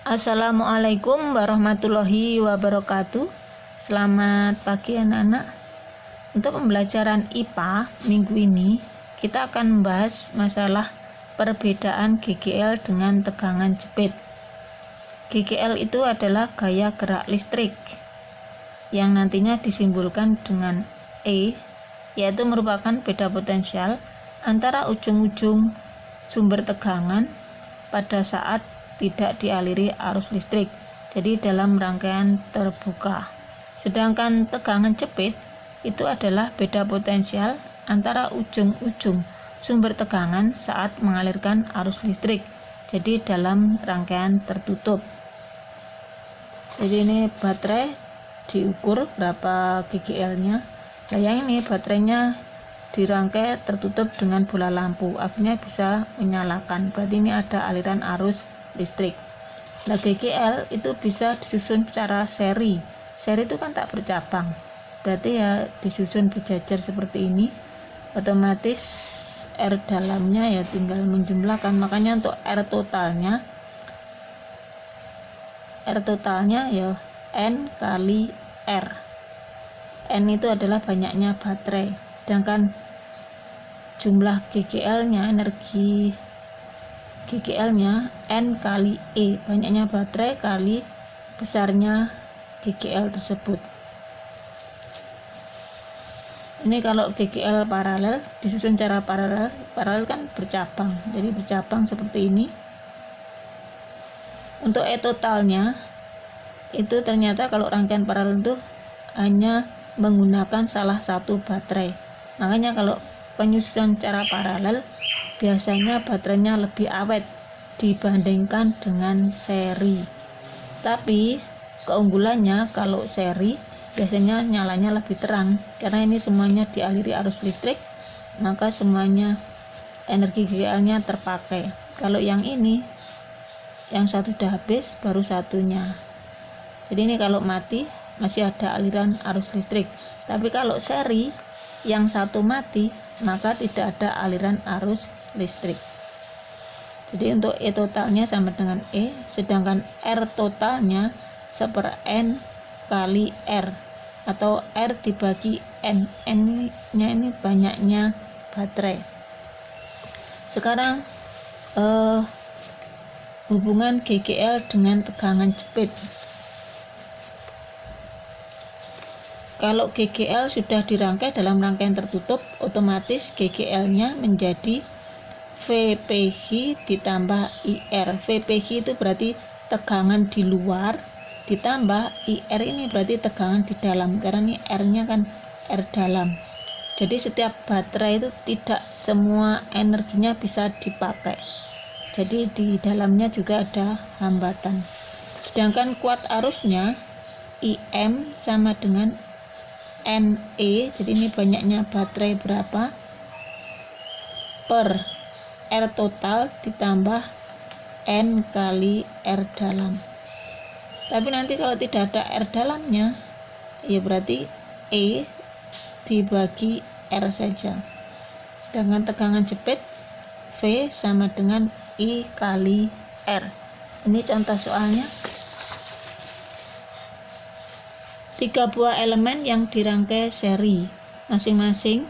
Assalamualaikum warahmatullahi wabarakatuh. Selamat pagi anak-anak. Untuk pembelajaran IPA minggu ini kita akan membahas masalah perbedaan GGL dengan tegangan jepit. GGL itu adalah gaya gerak listrik yang nantinya disimbolkan dengan E, yaitu merupakan beda potensial antara ujung-ujung sumber tegangan pada saat tidak dialiri arus listrik, jadi dalam rangkaian terbuka. Sedangkan tegangan jepit itu adalah beda potensial antara ujung-ujung sumber tegangan saat mengalirkan arus listrik, jadi dalam rangkaian tertutup. Jadi ini baterai diukur berapa GGL-nya. Nah, yang ini baterainya dirangkai tertutup dengan bola lampu, akhirnya bisa menyalakan. Berarti ini ada aliran arus listrik. Nah, GGL itu bisa disusun secara seri. Seri itu kan tak bercabang, berarti ya disusun berjajar seperti ini. Otomatis R dalamnya ya tinggal menjumlahkan. Makanya untuk R totalnya ya N kali R. N itu adalah banyaknya baterai, sedangkan jumlah GGL-nya, energi GGL-nya N kali E, banyaknya baterai kali besarnya GGL tersebut. Ini kalau GGL paralel disusun secara paralel kan bercabang, jadi bercabang seperti ini. Untuk E totalnya itu ternyata kalau rangkaian paralel itu hanya menggunakan salah satu baterai. Makanya kalau penyusunan secara paralel biasanya baterainya lebih awet dibandingkan dengan seri. Tapi keunggulannya kalau seri biasanya nyalanya lebih terang, karena ini semuanya dialiri arus listrik, maka semuanya energi GGL-nya terpakai. Kalau yang ini, yang satu sudah habis, baru satunya. Jadi ini kalau mati masih ada aliran arus listrik. Tapi kalau seri yang satu mati, maka tidak ada aliran arus listrik. Jadi untuk E totalnya sama dengan E, sedangkan R totalnya seper N kali R, atau R dibagi N. N-nya ini banyaknya baterai. Sekarang hubungan GGL dengan tegangan jepit. Kalau GGL sudah dirangkai dalam rangkaian tertutup, otomatis GGL-nya menjadi VPH ditambah IR. VPH itu berarti tegangan di luar, ditambah IR ini berarti tegangan di dalam, karena ini R-nya kan R dalam. Jadi setiap baterai itu tidak semua energinya bisa dipakai. Jadi di dalamnya juga ada hambatan. Sedangkan kuat arusnya IM sama dengan NE, jadi ini banyaknya baterai berapa per R total ditambah N kali R dalam. Tapi nanti kalau tidak ada R dalamnya, ya berarti E dibagi R saja. Sedangkan tegangan jepit V sama dengan I kali R. Ini contoh soalnya. 3 buah elemen yang dirangkai seri, masing-masing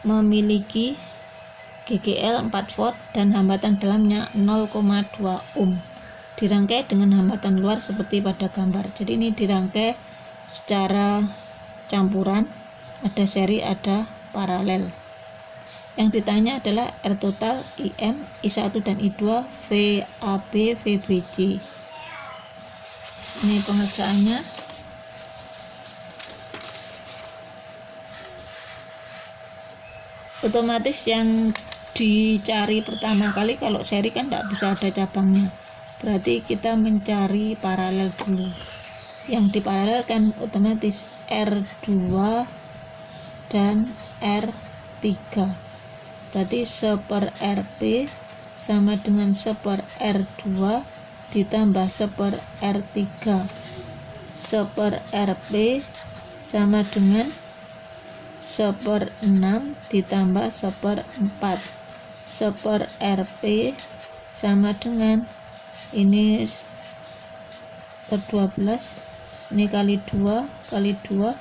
memiliki GGL 4 volt dan hambatan dalamnya 0,2 ohm. Dirangkai dengan hambatan luar seperti pada gambar. Jadi ini dirangkai secara campuran, ada seri, ada paralel. Yang ditanya adalah R total, IM, I1 dan I2, VAB, VBC. Ini pengerjaannya. Otomatis yang dicari pertama kali, kalau seri kan tidak bisa ada cabangnya, berarti kita mencari paralel dulu. Yang diparalelkan otomatis R2 dan R3, berarti seper RP sama dengan seper R2 ditambah seper R3. Seper RP sama dengan seper 6 ditambah seper 4. Seper RP sama dengan ini per 12, ini kali 2 kali 2,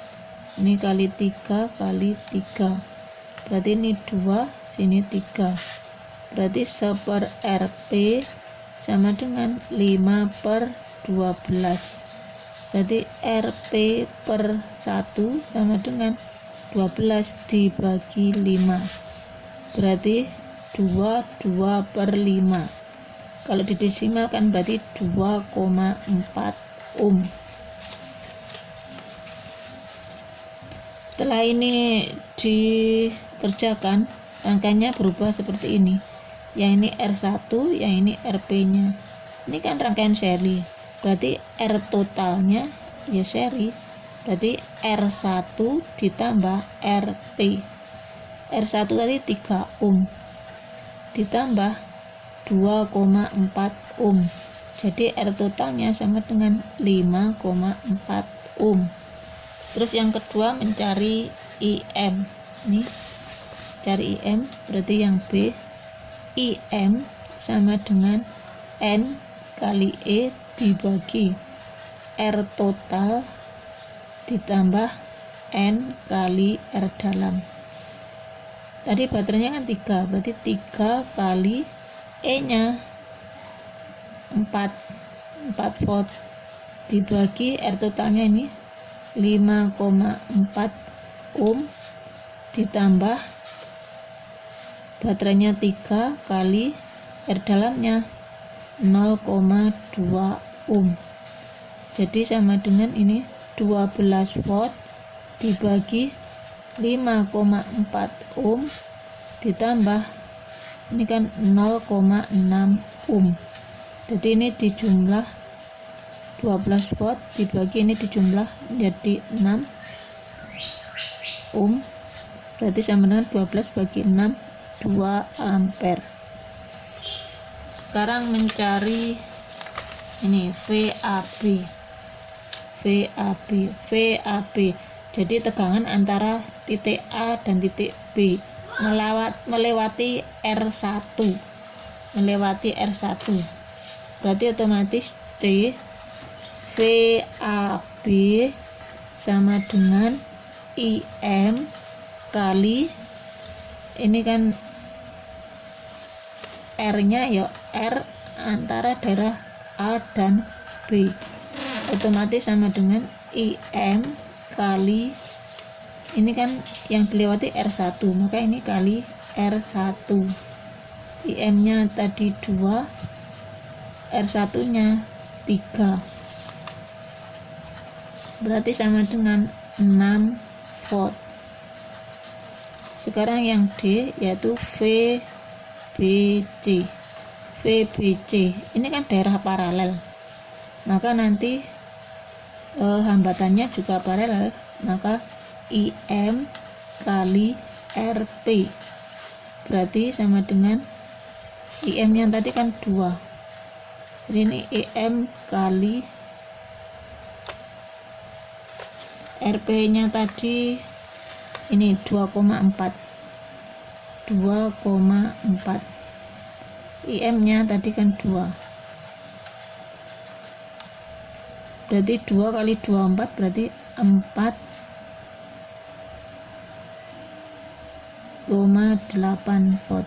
ini kali 3 kali 3, berarti ini 2, sini 3, berarti 1 per Rp sama dengan 5 per 12, berarti Rp per 1 sama dengan 12 dibagi 5, berarti 2 per 5. Kalau didesimalkan berarti 2,4 ohm. Setelah ini dikerjakan, rangkaiannya berubah seperti ini. Yang ini R1, yang ini RP-nya. Ini kan rangkaian seri. Berarti R totalnya ya seri. Berarti R1 ditambah RP. R1 tadi 3 ohm. Ditambah 2,4 ohm. Jadi R totalnya sama dengan 5,4 ohm. Terus yang kedua mencari IM. Nih, cari IM berarti yang B. IM sama dengan N kali E dibagi R total ditambah N kali R dalam. Tadi baterainya kan 3, berarti 3 kali E nya 4 volt dibagi R totalnya ini 5,4 ohm ditambah baterainya 3 kali R dalamnya 0,2 ohm. Jadi sama dengan ini 12 volt dibagi 5,4 ohm ditambah ini kan 0,6 ohm. Jadi ini dijumlah 12 volt dibagi ini dijumlah menjadi 6 ohm, berarti sama dengan 12 bagi 6, 2 ampere. Sekarang mencari ini VAB. Jadi tegangan antara titik A dan titik B melewati R1. Berarti otomatis C VAB sama dengan IM kali ini kan R-nya ya R antara daerah A dan B, otomatis sama dengan IM kali ini kan yang dilewati R1, maka ini kali R1. IM nya tadi 2, R1 nya 3, berarti sama dengan 6 volt. Sekarang yang D yaitu VBC. Ini kan daerah paralel, maka nanti hambatannya juga paralel, maka IM kali RP berarti sama dengan IM yang tadi kan 2, jadi ini IM kali RP nya tadi ini 2,4, IM nya tadi kan 2, berarti 2 kali 24 berarti 4,8 volt.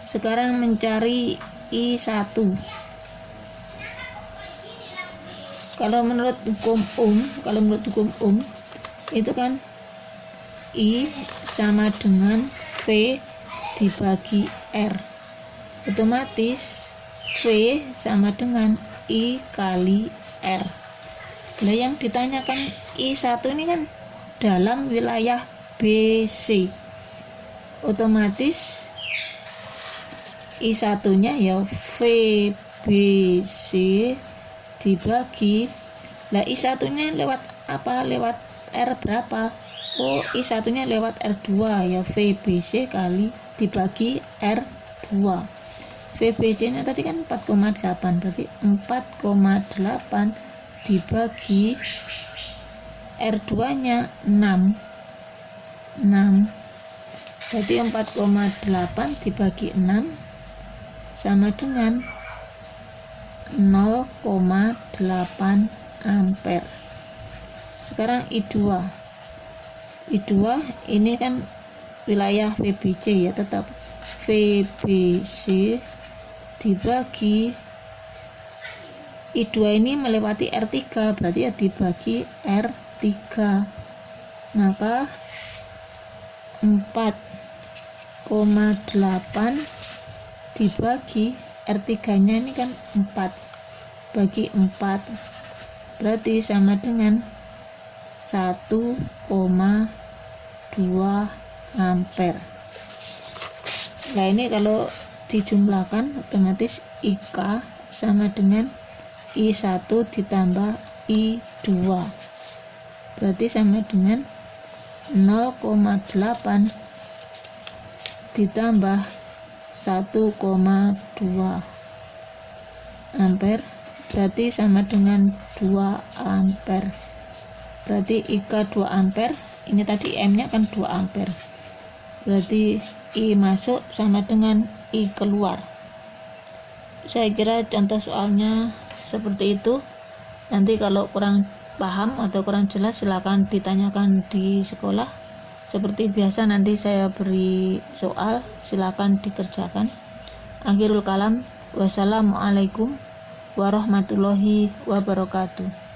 Sekarang mencari I1. Kalau menurut hukum Ohm itu kan I sama dengan V dibagi R, otomatis V sama dengan I kali R. Nah, yang ditanyakan I1 ini kan dalam wilayah BC, otomatis I1 nya ya VBC dibagi, lah I1 nya lewat apa, lewat R berapa? Oh, I1 nya lewat R2 ya, VBC kali dibagi R2. VBC nya tadi kan 4,8, berarti 4,8 dibagi R2 nya 6, berarti 4,8 dibagi 6 sama dengan 0,8 ampere. Sekarang I2 ini kan wilayah VBC ya, tetap VBC dibagi I2 ini melewati R3, berarti ya dibagi R3, maka 4,8 dibagi R3 nya ini kan 4 bagi 4, berarti sama dengan 1,2 ampere. Nah ini kalau dijumlahkan otomatis IK sama dengan I1 ditambah I2, berarti sama dengan 0,8 ditambah 1,2 ampere, berarti sama dengan 2 ampere. Berarti IK 2 ampere, ini tadi M nya kan 2 ampere, berarti I masuk sama dengan I keluar. Saya kira contoh soalnya seperti itu. Nanti kalau kurang paham atau kurang jelas silakan ditanyakan di sekolah. Seperti biasa nanti saya beri soal, silakan dikerjakan. Akhirul kalam, wassalamualaikum warahmatullahi wabarakatuh.